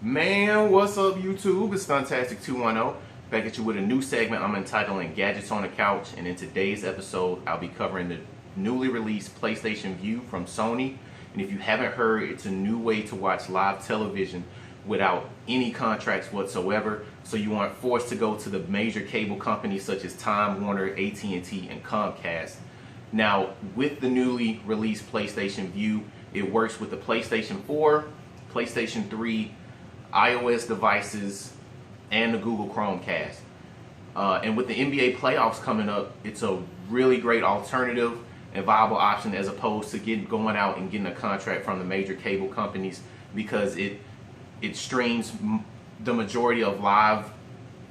Man, what's up YouTube? It's Stuntastic210 back at you with a new segment I'm entitling Gadgets on the Couch, and in today's episode I'll be covering the newly released PlayStation Vue from Sony. And if you haven't heard, it's a new way to watch live television without any contracts whatsoever, so you aren't forced to go to the major cable companies such as Time Warner, AT&T, and Comcast. Now, with the newly released PlayStation Vue, it works with the PlayStation 4, PlayStation 3, iOS devices, and the Google Chromecast. And with the NBA playoffs coming up, it's a really great alternative and viable option as opposed to going out and getting a contract from the major cable companies, because it streams the majority of live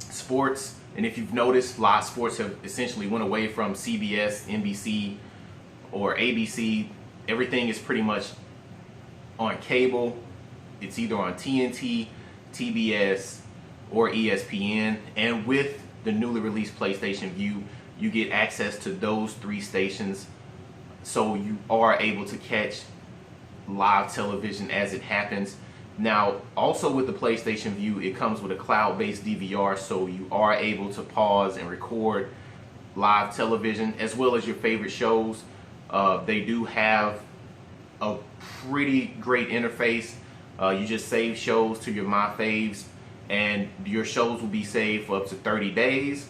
sports. And if you've noticed, live sports have essentially went away from CBS, NBC, or ABC. Everything is pretty much on cable. It's either on TNT, TBS, or ESPN. And with the newly released PlayStation Vue, you get access to those three stations, so you are able to catch live television as it happens. Now, also with the PlayStation Vue, it comes with a cloud-based DVR, so you are able to pause and record live television as well as your favorite shows. They do have a pretty great interface. You just save shows to your My Faves, and your shows will be saved for up to 30 days,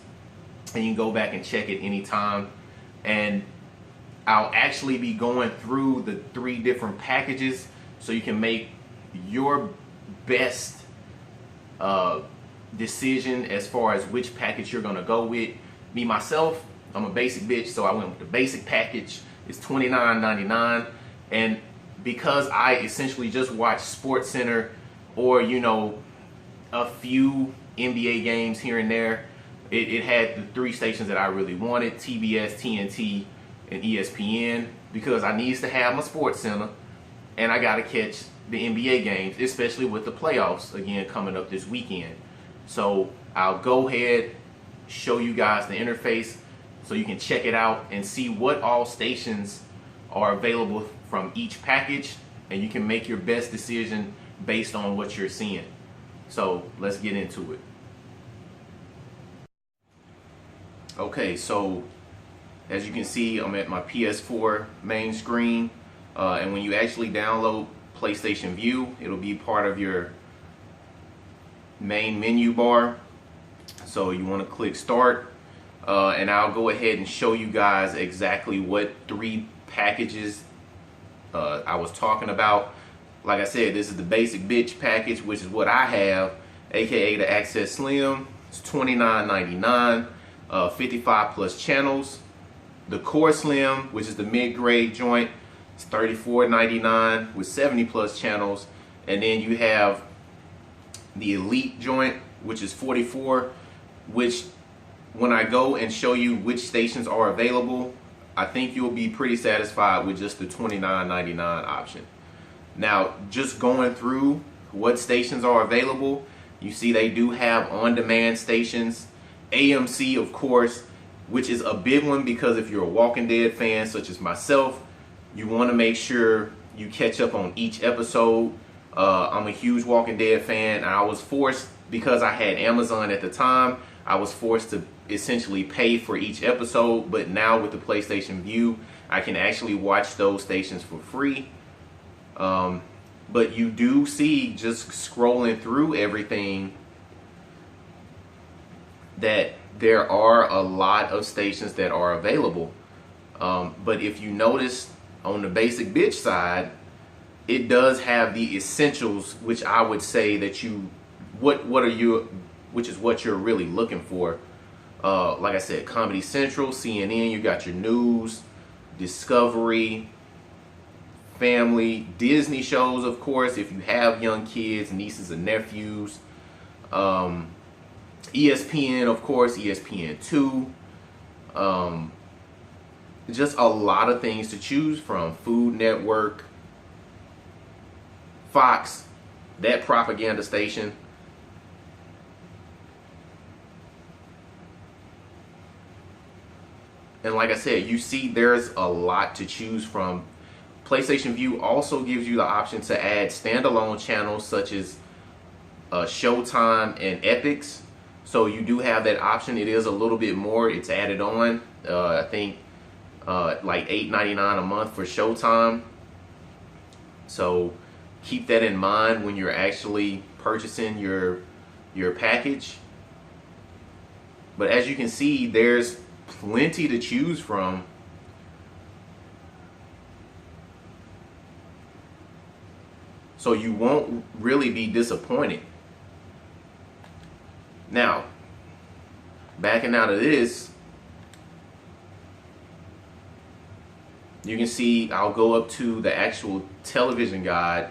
and you can go back and check it anytime. And I'll actually be going through the three different packages so you can make your best decision as far as which package you're gonna go with. Me, myself, I'm a basic bitch, so I went with the basic package. It's $29.99, and because I essentially just watch SportsCenter or, you know, a few NBA games here and there, it had the three stations that I really wanted: TBS, TNT, and ESPN, because I needs to have my SportsCenter and I gotta catch the NBA games, especially with the playoffs again coming up this weekend. So I'll go ahead, show you guys the interface so you can check it out and see what all stations are available from each package, and you can make your best decision based on what you're seeing. So let's get into it. Okay, so as you can see, I'm at my PS4 main screen, and when you actually download PlayStation Vue, it'll be part of your main menu bar. So you want to click start, and I'll go ahead and show you guys exactly what three packages I was talking about. Like I said, this is the basic bitch package, which is what I have, aka the Access Slim. It's $29.99, 55 plus channels. The Core Slim, which is the mid-grade joint, it's $34.99 with 70 plus channels. And then you have the Elite joint, which is 44, which when I go and show you which stations are available, I think you'll be pretty satisfied with just the $29.99 option. Now, just going through what stations are available, you see they do have on-demand stations. AMC, of course, which is a big one, because if you're a Walking Dead fan such as myself, you want to make sure you catch up on each episode. I'm a huge Walking Dead fan, and I was forced, because I had Amazon at the time, I was forced to essentially pay for each episode. But now with the PlayStation Vue, I can actually watch those stations for free. But you do see, just scrolling through everything, that there are a lot of stations that are available. But if you notice on the basic bitch side, it does have the essentials, which I would say that which is what you're really looking for. Like I said, Comedy Central, CNN, you got your news, Discovery, family, Disney shows, of course, if you have young kids, nieces and nephews. ESPN, of course, ESPN2. Just a lot of things to choose from. Food Network, Fox, that propaganda station. And like I said, you see there's a lot to choose from. PlayStation Vue also gives you the option to add standalone channels such as Showtime and Epics. So you do have that option. It is a little bit more. It's added on. I think like $8.99 a month for Showtime. So keep that in mind when you're actually purchasing your package. But as you can see, there's plenty to choose from. So you won't really be disappointed. Now, backing out of this, you can see I'll go up to the actual television guide,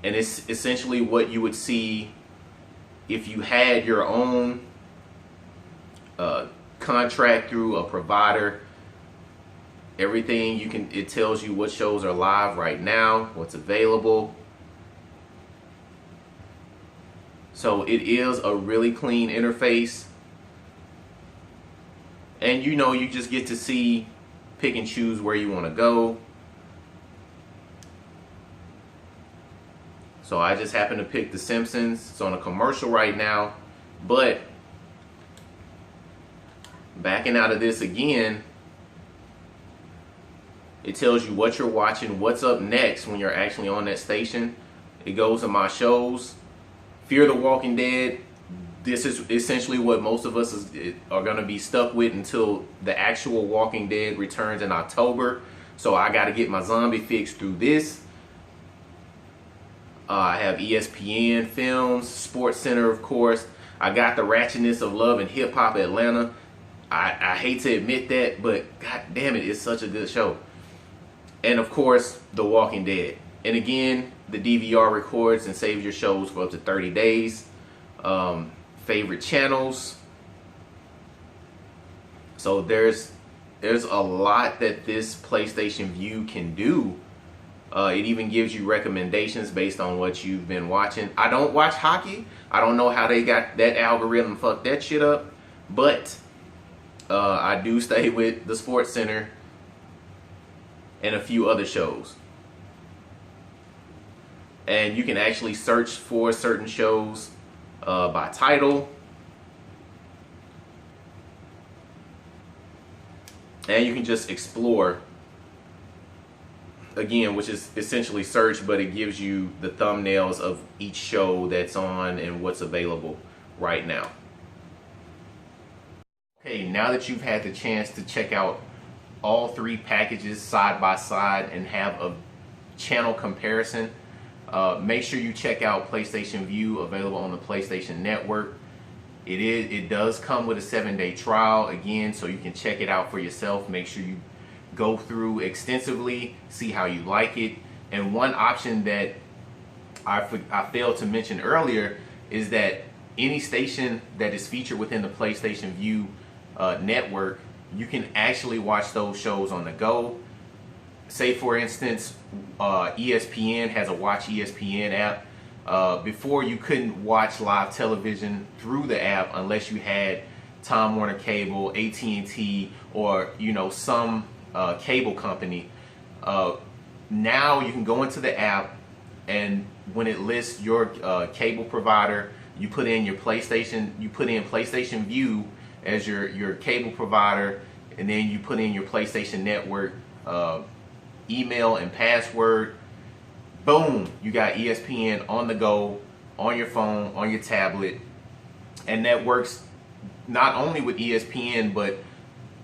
and it's essentially what you would see if you had your own contract through a provider. Everything it tells you what shows are live right now, what's available. So it is a really clean interface, and you just get to see, pick and choose where you want to go. So I just happen to pick The Simpsons. It's on a commercial right now, but backing out of this again, it tells you what you're watching, what's up next when you're actually on that station. It goes to my shows. Fear the Walking Dead. This is essentially what most of us are going to be stuck with until the actual Walking Dead returns in October. So I got to get my zombie fix through this. I have ESPN Films, Sports Center, of course. I got the Ratchetness of Love and Hip Hop Atlanta. I hate to admit that, but god damn it, it's such a good show. And of course, The Walking Dead. And again, the DVR records and saves your shows for up to 30 days. Favorite channels. So there's a lot that this PlayStation Vue can do. It even gives you recommendations based on what you've been watching. I don't watch hockey. I don't know how they got that algorithm fucked that shit up. But I do stay with the Sports Center and a few other shows. And you can actually search for certain shows by title. And you can just explore, again, which is essentially search, but it gives you the thumbnails of each show that's on and what's available right now. Okay, now that you've had the chance to check out all three packages side by side and have a channel comparison, make sure you check out PlayStation Vue, available on the PlayStation Network. It does come with a 7-day trial, again, so you can check it out for yourself. Make sure you go through extensively, see how you like it. And one option that I failed to mention earlier is that any station that is featured within the PlayStation Vue network, you can actually watch those shows on the go. Say for instance, ESPN has a Watch ESPN app. Before, you couldn't watch live television through the app unless you had Time Warner Cable, AT&T, or some cable company. Now you can go into the app, and when it lists your cable provider, you put in your PlayStation. You put in PlayStation Vue as your cable provider, and then you put in your PlayStation Network email and password. Boom, you got ESPN on the go, on your phone, on your tablet. And that works not only with ESPN, but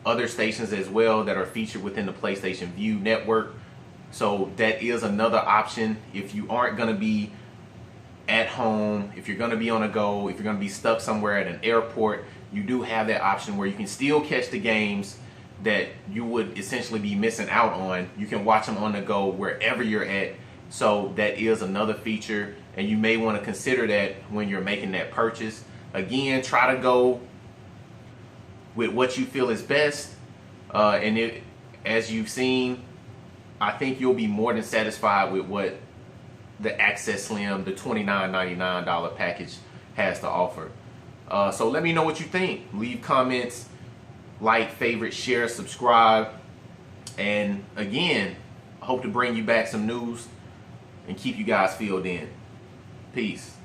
other stations as well that are featured within the PlayStation Vue network. So that is another option if you aren't going to be at home, if you're going to be on a go, if you're going to be stuck somewhere at an airport. You do have that option where you can still catch the games that you would essentially be missing out on. You can watch them on the go wherever you're at. So that is another feature, and you may want to consider that when you're making that purchase. Again, try to go with what you feel is best, and as you've seen, I think you'll be more than satisfied with what the Access Slim, the $29.99 package, has to offer. So let me know what you think. Leave comments, like, favorite, share, subscribe, and again, I hope to bring you back some news and keep you guys filled in. Peace.